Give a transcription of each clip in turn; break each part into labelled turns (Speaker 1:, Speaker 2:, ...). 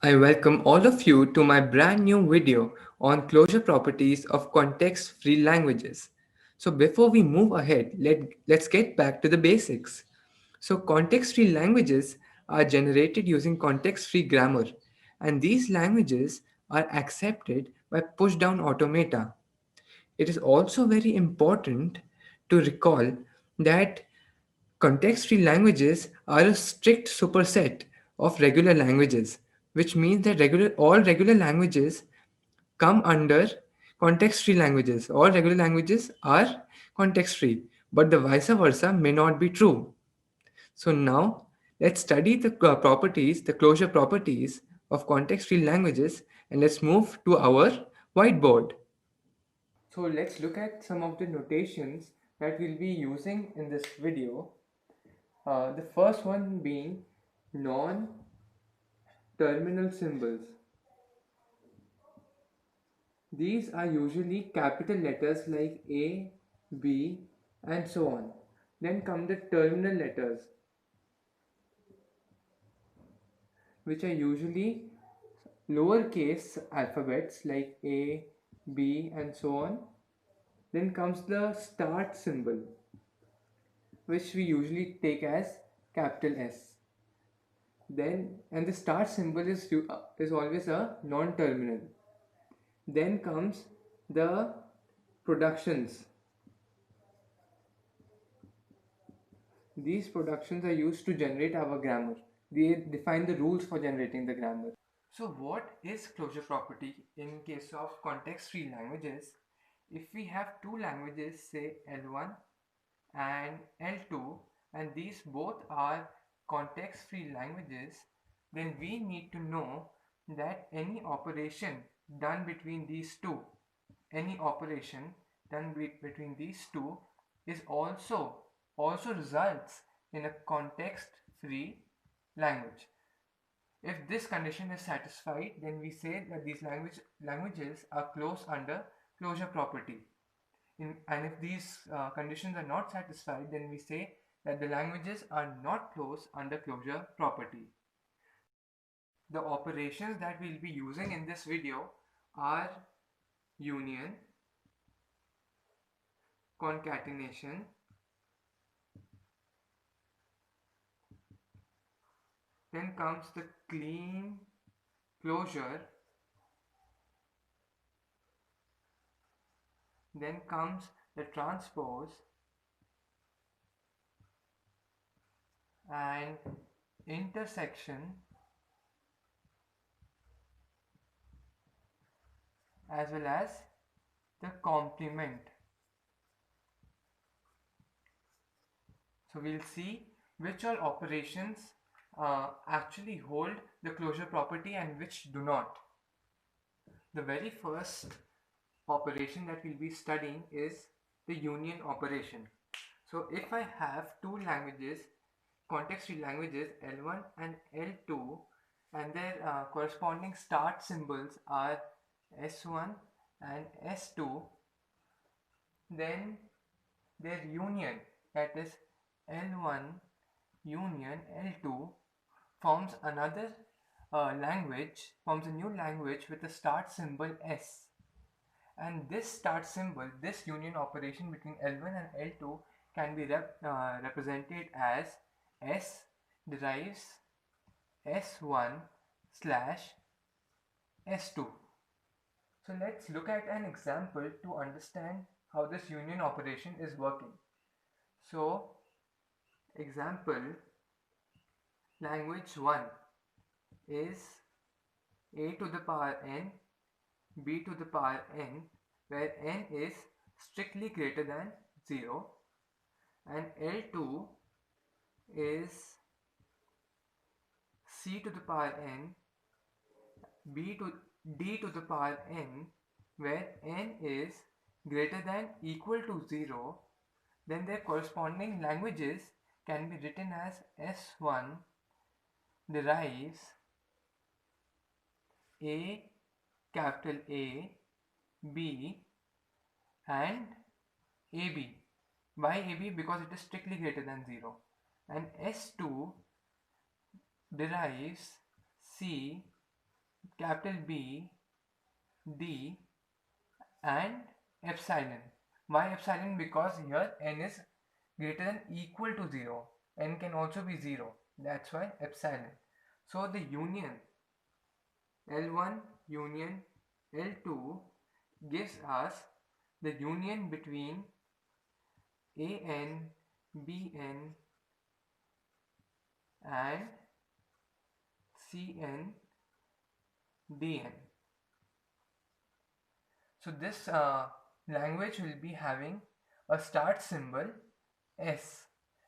Speaker 1: I welcome all of you to my brand new video on closure properties of context-free languages. So before we move ahead, let's get back to the basics. So context-free languages are generated using context-free grammar, and these languages are accepted by push-down automata. It is also very important to recall that context-free languages are a strict superset of regular languages, which means that all regular languages come under context-free languages. All regular languages are context-free, but the vice versa may not be true. So now let's study the closure properties of context-free languages, and let's move to our whiteboard. So let's look at some of the notations that we'll be using in this video. The first one being non-terminal symbols. These are usually capital letters like A, B, and so on. Then come the terminal letters, which are usually lowercase alphabets like A, B, and so on. Then comes the start symbol, which we usually take as capital S. Then, and the start symbol is always a non-terminal. Then comes the productions. These productions are used to generate our grammar. They define the rules for generating the grammar. So what is closure property in case of context-free languages? If we have two languages, say L1 and L2, and these both are context-free languages, then we need to know that any operation done between these two, any operation done between these two is also results in a context-free language. If this condition is satisfied, then we say that these languages are close under closure property. And if these conditions are not satisfied, then we say that the languages are not close under closure property. The operations that we'll be using in this video are union, concatenation, then comes the clean closure, then comes the transpose, and intersection, as well as the complement. So we'll see which all operations actually hold the closure property and which do not. The very first operation that we'll be studying is the union operation. So if I have two languages, context-free languages L1 and L2, and their corresponding start symbols are S1 and S2, then their union, that is L1 union L2, forms another forms a new language with a start symbol S. And this start symbol, this union operation between L1 and L2 can be represented as S derives S1 slash S2. So let's look at an example to understand how this union operation is working. So example, language 1 is a to the power n, b to the power n, where n is strictly greater than 0, and L2 is c to the power n, b to d to the power n, where n is greater than equal to 0, then their corresponding languages can be written as S1 derives A, capital A, B, and AB. Why AB? Because it is strictly greater than 0. And S2 derives C, capital B, D and epsilon. Why epsilon? Because here n is greater than equal to 0. N can also be 0. That's why epsilon. So the union L1 union L2 gives us the union between AN, BN and CN, DN. So this language will be having a start symbol S,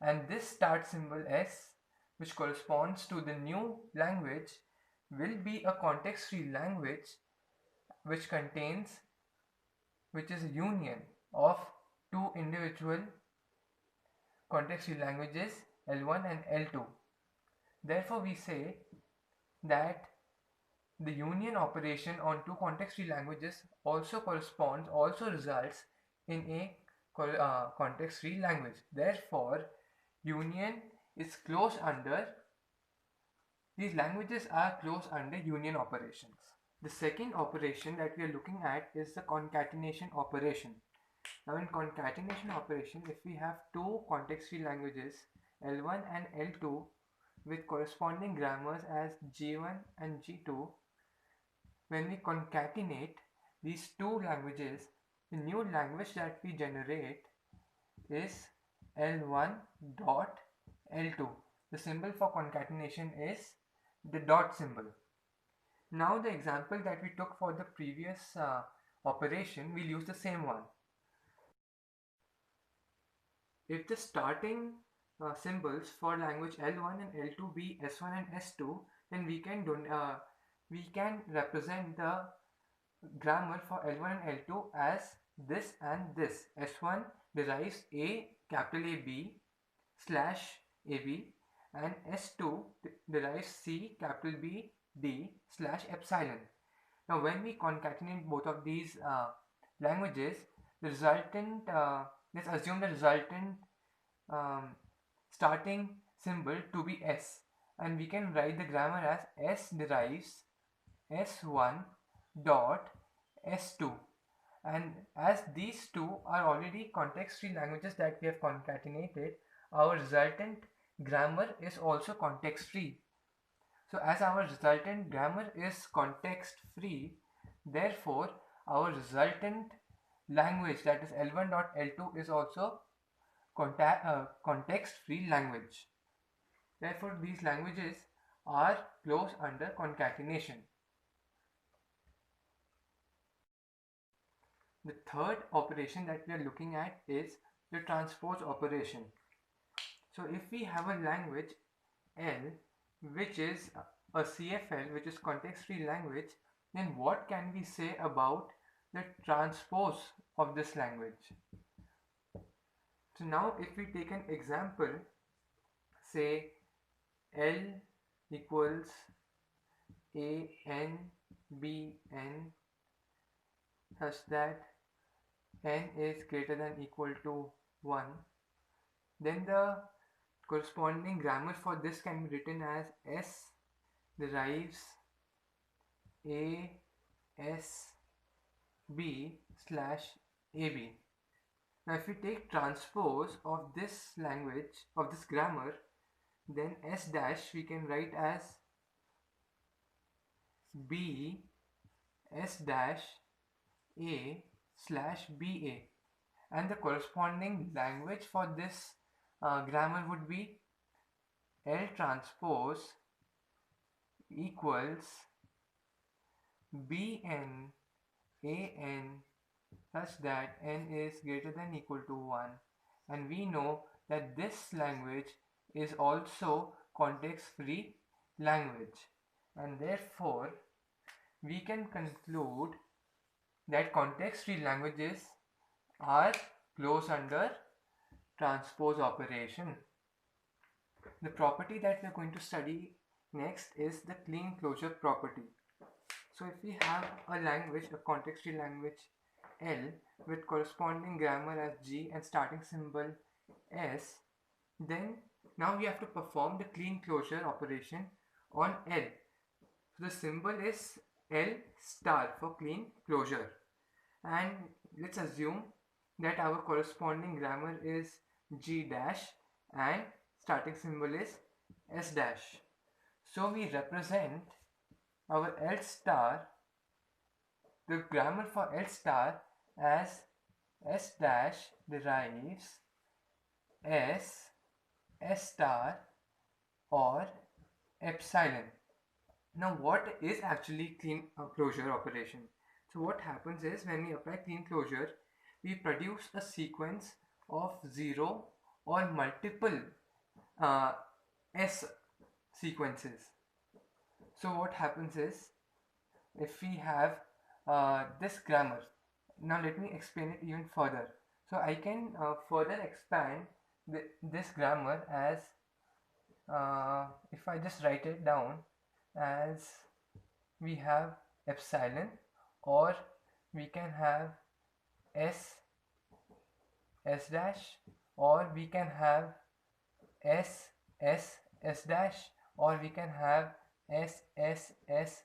Speaker 1: and this start symbol S, which corresponds to the new language, will be a context-free language which is a union of two individual context-free languages L1 and L2. Therefore, we say that the union operation on two context-free languages also results in a context-free language. Therefore, union is close under, these languages are close under union operations. The second operation that we are looking at is the concatenation operation. Now in concatenation operation, if we have two context-free languages L1 and L2 with corresponding grammars as G1 and G2, when we concatenate these two languages, the new language that we generate is L1 dot L2. The symbol for concatenation is the dot symbol. Now the example that we took for the previous operation, we'll use the same one. If the starting symbols for language L1 and L2 be S1 and S2, then we can represent the grammar for L1 and L2 as this and this. S1 derives A, capital A B slash AB, and S2 derives C, capital B D slash epsilon. Now when we concatenate both of these languages, the resultant, let's assume the resultant starting symbol to be S, and we can write the grammar as S derives S1 dot S2, and as these two are already context-free languages that we have concatenated, our resultant grammar is also context-free. So as our resultant grammar is context-free, therefore our resultant language, that is L1.L2, is also context-free language. Therefore these languages are close under concatenation. The third operation that we are looking at is the transpose operation. So if we have a language L which is a CFL, which is context-free language, then what can we say about the transpose of this language? So now if we take an example, say L equals AN BN such that n is greater than equal to 1, then the corresponding grammar for this can be written as S derives A S B slash AB. Now if we take transpose of this language, of this grammar, then S dash we can write as B S dash A slash BA, and the corresponding language for this grammar would be L transpose equals BN AN such that n is greater than equal to 1, and we know that this language is also context-free language, and therefore we can conclude that context-free languages are close under transpose operation. The property that we are going to study next is the clean closure property. So if we have a language, a context-free language L with corresponding grammar as G and starting symbol S, then now we have to perform the clean closure operation on L. So the symbol is L star for clean closure. And let's assume that our corresponding grammar is G dash and starting symbol is S dash. So we represent our L star, the grammar for L star, as S dash derives S, S star or epsilon. Now what is actually clean closure operation? So what happens is when we apply clean closure, we produce a sequence of 0 or multiple uh, S sequences. So what happens is if we have this grammar, now let me explain it even further. So I can further expand this grammar as if I just write it down as we have epsilon, or we can have S S dash, or we can have S S S dash, or we can have S S S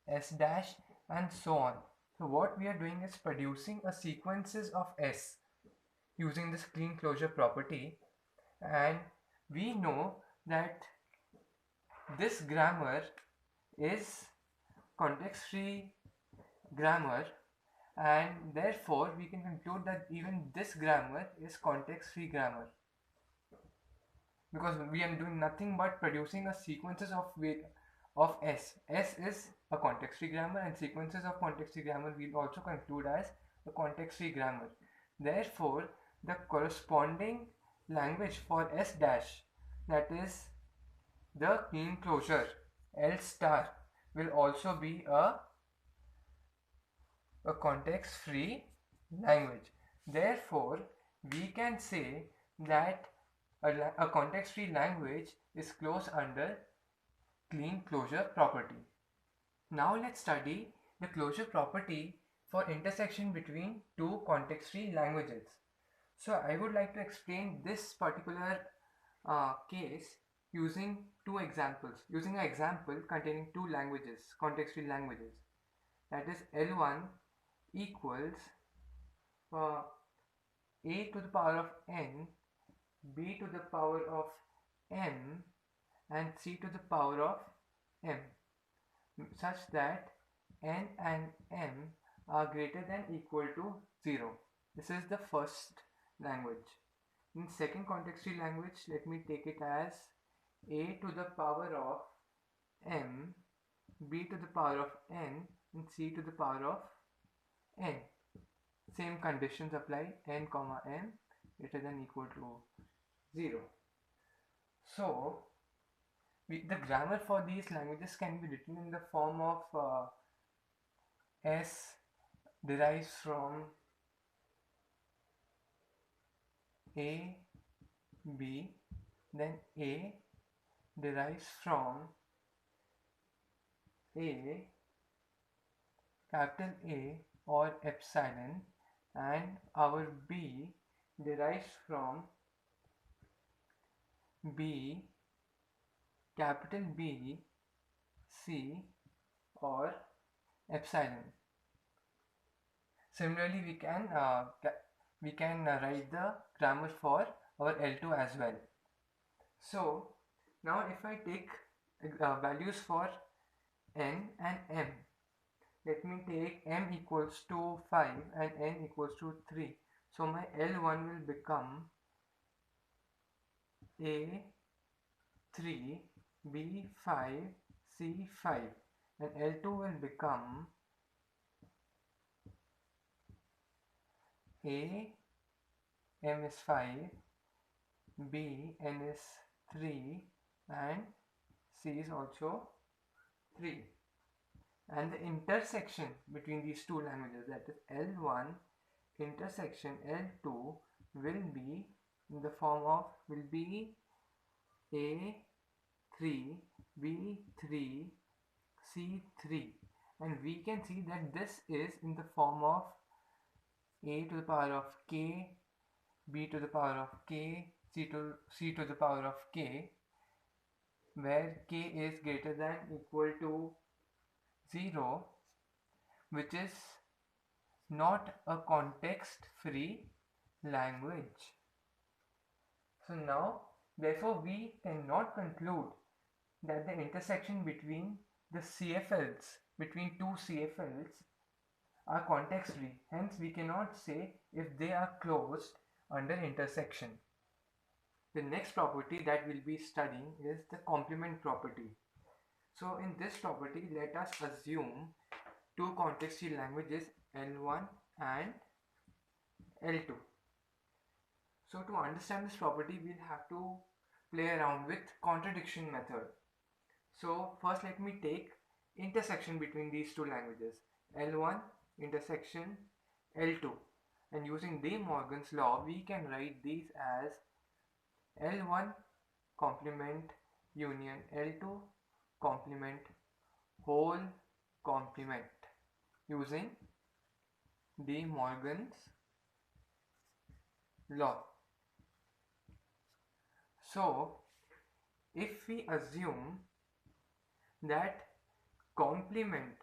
Speaker 1: S dash, and so on. So what we are doing is producing a sequences of S using this clean closure property, and we know that this grammar is context free grammar, and therefore we can conclude that even this grammar is context free grammar, because we are doing nothing but producing a sequences of S. S is a context free grammar, and sequences of context free grammar we'll also conclude as a context free grammar. Therefore the corresponding language for S dash, that is the clean closure L star, will also be a context free language. Therefore we can say that a context free language is closed under clean closure property. Now let's study the closure property for intersection between two context free languages. So I would like to explain this particular case using two examples, using an example containing two languages, context free languages, that is L1 equals uh, a to the power of n, b to the power of m, and c to the power of m, such that n and m are greater than equal to 0. This is the first language. In second context free language, let me take it as a to the power of m, b to the power of n, and c to the power of n. Same conditions apply, n comma m greater than equal to 0. So the grammar for these languages can be written in the form of S derives from A, B, then A derives from A, capital A or epsilon, and our B derives from B, capital B, C or epsilon. Similarly, we can write the grammar for our L2 as well. So now if I take values for n and m, let me take m equals to 5 and n equals to 3. So my L1 will become A3, B5, C5, and L2 will become A, m is 5, B, n is 3, and C is also 3. And the intersection between these two languages, that is L1 intersection L2, will be in the form of, will be A3, B3, C3, and we can see that this is in the form of A to the power of k, B to the power of k, C to the power of k, where k is greater than equal to 0, which is not a context free language. So now, therefore, we cannot conclude that the intersection between the CFLs, between two CFLs, are context free. Hence, we cannot say if they are closed under intersection. The next property that we'll be studying is the complement property. So in this property, let us assume two context free languages L1 and L2. So to understand this property, we'll have to play around with contradiction method. So first let me take intersection between these two languages, L1 intersection L2, and using De Morgan's law we can write these as L1 complement union L2 complement whole complement using De Morgan's law. So if we assume that complement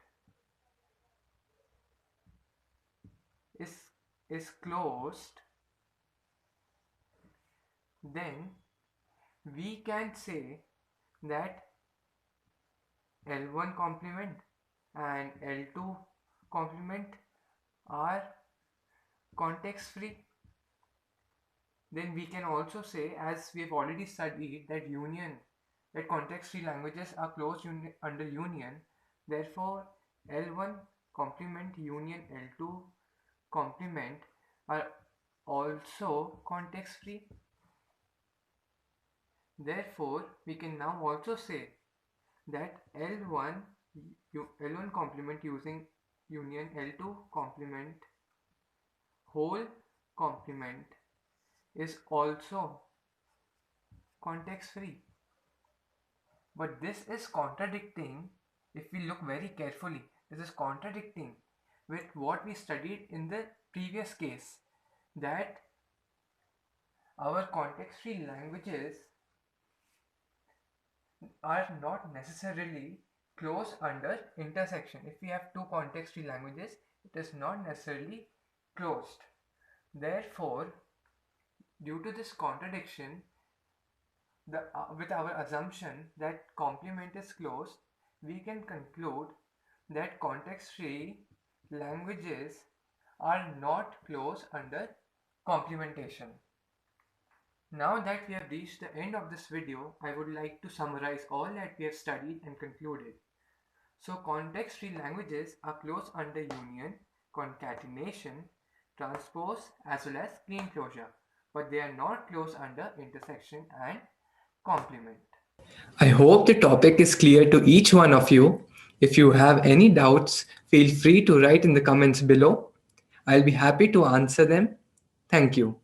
Speaker 1: is closed, then we can say that L1 complement and L2 complement are context free. Then we can also say, as we have already studied, that context free languages are closed under union. Therefore, L1 complement union L2 complement are also context free. Therefore, we can now also say that L1 complement using union L2 complement whole complement is also context free. But this is contradicting, if we look very carefully, this is contradicting with what we studied in the previous case, that our context free languages are not necessarily close under intersection. If we have two context free languages, it is not necessarily closed. Therefore, due to this contradiction, with our assumption that complement is closed, we can conclude that context free languages are not closed under complementation. Now that we have reached the end of this video, I would like to summarize all that we have studied and concluded. So context free languages are closed under union, concatenation, transpose as well as clean closure, but they are not closed under intersection and complement.
Speaker 2: I hope the topic is clear to each one of you. If you have any doubts, feel free to write in the comments below. I'll be happy to answer them. Thank you.